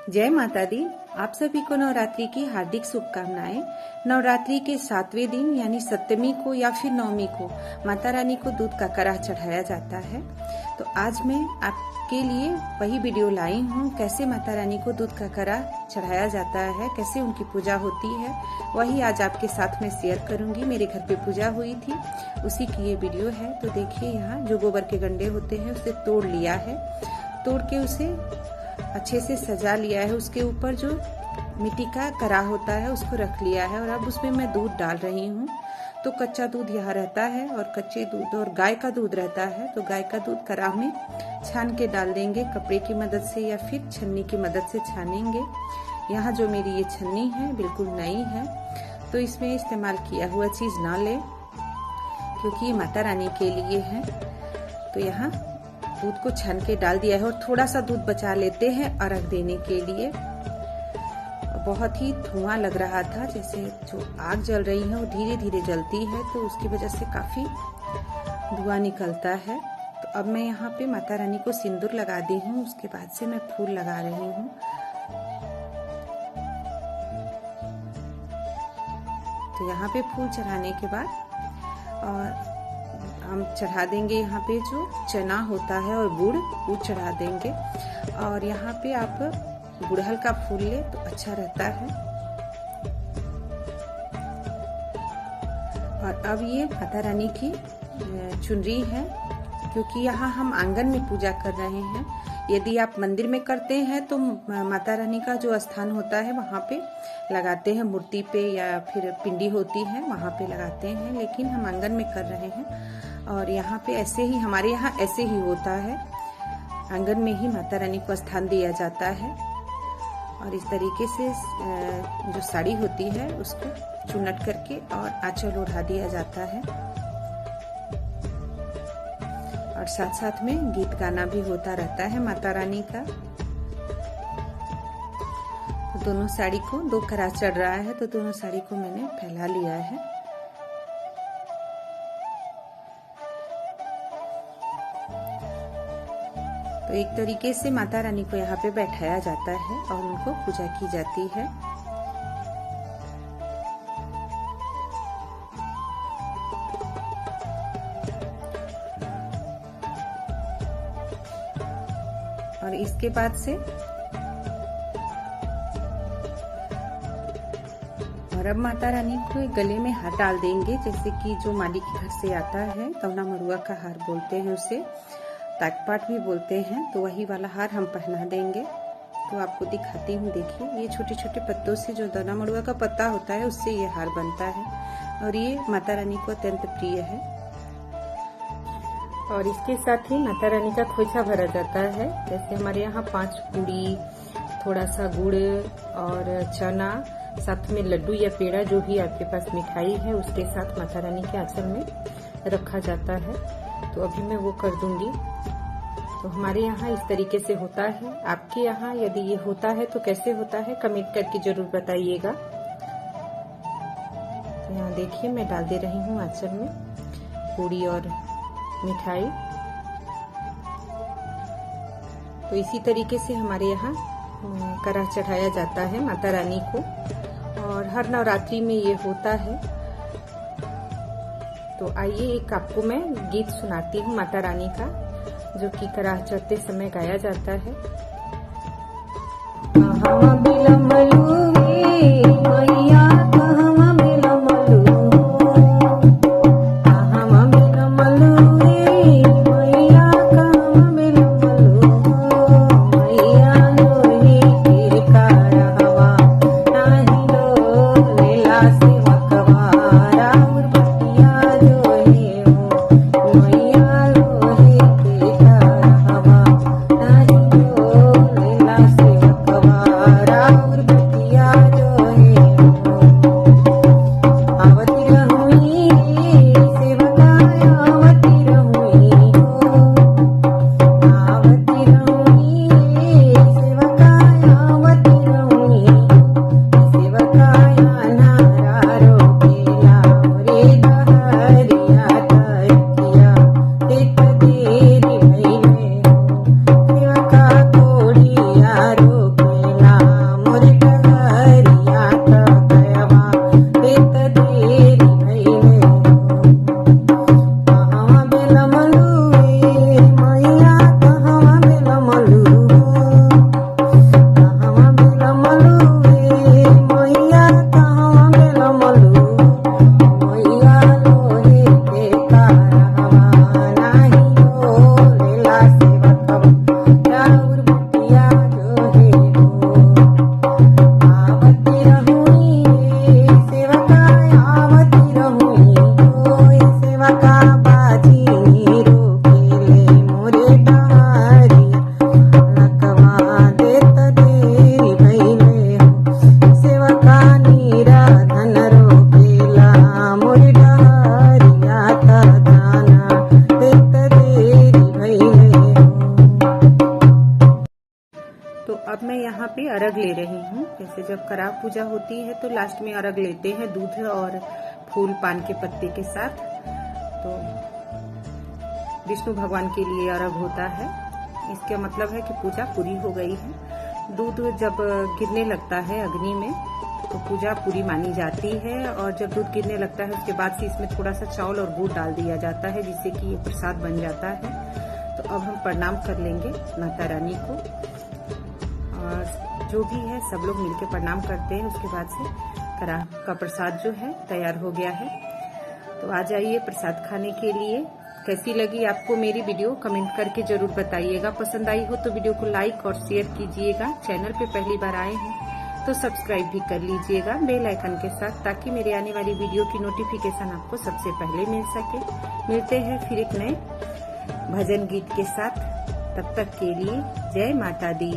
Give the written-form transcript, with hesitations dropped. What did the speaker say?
जय माता दी। आप सभी को नवरात्रि की हार्दिक शुभकामनाएं। नवरात्रि के 7वें दिन यानी सप्तमी को या फिर नवमी को माता रानी को दूध का कड़ा चढ़ाया जाता है। तो आज मैं आपके लिए वही वीडियो लाई हूँ, कैसे माता रानी को दूध का कड़ा चढ़ाया जाता है, कैसे उनकी पूजा होती है, वही आज आपके साथ में शेयर करूंगी। मेरे घर पे पूजा हुई थी, उसी की ये वीडियो है। तो देखिए, यहाँ जो गोबर के गंडे होते हैं उसे तोड़ लिया है, तोड़ के उसे अच्छे से सजा लिया है। उसके ऊपर जो मिट्टी का कड़ा होता है उसको रख लिया है और अब उसमें मैं दूध डाल रही हूँ। तो कच्चा दूध यहाँ रहता है और कच्चे दूध और गाय का दूध रहता है। तो गाय का दूध कड़ा में छान के डाल देंगे, कपड़े की मदद से या फिर छन्नी की मदद से छानेंगे। यहाँ जो मेरी ये छन्नी है बिल्कुल नई है, तो इसमें इस्तेमाल किया हुआ चीज ना ले, क्योंकि ये माता रानी के लिए है। तो यहाँ दूध को छान के डाल दिया है और थोड़ा सा दूध बचा लेते हैं अर्घ देने के लिए। बहुत ही धुआं लग रहा था, जैसे जो आग जल रही है वो धीरे धीरे जलती है, तो उसकी वजह से काफी धुआं निकलता है। तो अब मैं यहाँ पे माता रानी को सिंदूर लगा दी हूँ, उसके बाद से मैं फूल लगा रही हूँ। तो यहाँ पे फूल चढ़ाने के बाद और हम चढ़ा देंगे यहाँ पे जो चना होता है और गुड़, वो चढ़ा देंगे। और यहाँ पे आप गुड़हल का फूल ले तो अच्छा रहता है। और अब ये माता रानी की चुनरी है, क्योंकि यहाँ हम आंगन में पूजा कर रहे हैं। यदि आप मंदिर में करते हैं तो माता रानी का जो स्थान होता है वहाँ पे लगाते हैं, मूर्ति पे या फिर पिंडी होती है वहाँ पे लगाते हैं, लेकिन हम आंगन में कर रहे हैं। और यहाँ पे ऐसे ही, हमारे यहाँ ऐसे ही होता है, आंगन में ही माता रानी को स्थान दिया जाता है। और इस तरीके से जो साड़ी होती है उसको चुन्नट करके और आंचल ओढ़ा दिया जाता है। और साथ साथ में गीत गाना भी होता रहता है माता रानी का। तो दोनों साड़ी को, दो कड़ा चढ़ रहा है तो दोनों साड़ी को मैंने फैला लिया है। तो एक तरीके से माता रानी को यहाँ पे बैठाया जाता है और उनको पूजा की जाती है। और इसके बाद से और अब माता रानी को गले में हार डाल देंगे, जैसे कि जो माली के घर से आता है, तवना मरुआ का हार बोलते हैं उसे, ताकपाट भी बोलते हैं। तो वही वाला हार हम पहना देंगे। तो आपको दिखाती हूँ, देखिए ये छोटे छोटे पत्तों से, जो दौना मड़ुआ का पत्ता होता है उससे ये हार बनता है और ये माता रानी को अत्यंत प्रिय है। और इसके साथ ही माता रानी का खोइछा भरा जाता है। जैसे हमारे यहाँ 5 पूड़ी, थोड़ा सा गुड़ और चना, साथ में लड्डू या पेड़ा, जो भी आपके पास मिठाई है उसके साथ माता रानी के आंचल में रखा जाता है। तो अभी मैं वो कर दूंगी। तो हमारे यहाँ इस तरीके से होता है। आपके यहाँ यदि ये होता है तो कैसे होता है कमेंट करके जरूर बताइएगा। तो यहाँ देखिए, मैं डाल दे रही हूँ आंचल में पूड़ी और मिठाई। तो इसी तरीके से हमारे यहाँ कड़ा चढ़ाया जाता है माता रानी को, और हर नवरात्रि में ये होता है। तो आइए एक आपको मैं गीत सुनाती हूँ माता रानी का, जो कि कड़ा चढ़ते समय गाया जाता है। मैया लोहे के करहवा नहीं पे अर्घ ले रही हूँ। जैसे जब कराह पूजा होती है तो लास्ट में अर्घ लेते हैं दूध और फूल पान के पत्ते के साथ। तो विष्णु भगवान के लिए अर्घ होता है। इसका मतलब है कि पूजा पूरी हो गई है। दूध जब गिरने लगता है अग्नि में तो पूजा पूरी मानी जाती है। और जब दूध गिरने लगता है उसके बाद से इसमें थोड़ा सा चावल और गुड़ डाल दिया जाता है, जिससे कि ये प्रसाद बन जाता है। तो अब हम प्रणाम कर लेंगे माता रानी को, और जो भी है सब लोग मिलकर प्रणाम करते हैं। उसके बाद से कराह का प्रसाद जो है तैयार हो गया है। तो आ जाइए प्रसाद खाने के लिए। कैसी लगी आपको मेरी वीडियो कमेंट करके जरूर बताइएगा। पसंद आई हो तो वीडियो को लाइक और शेयर कीजिएगा। चैनल पे पहली बार आए हैं तो सब्सक्राइब भी कर लीजिएगा बेल आइकन के साथ, ताकि मेरे आने वाली वीडियो की नोटिफिकेशन आपको सबसे पहले मिल सके। मिलते हैं फिर एक नए भजन गीत के साथ। तब तक के लिए जय माता दी।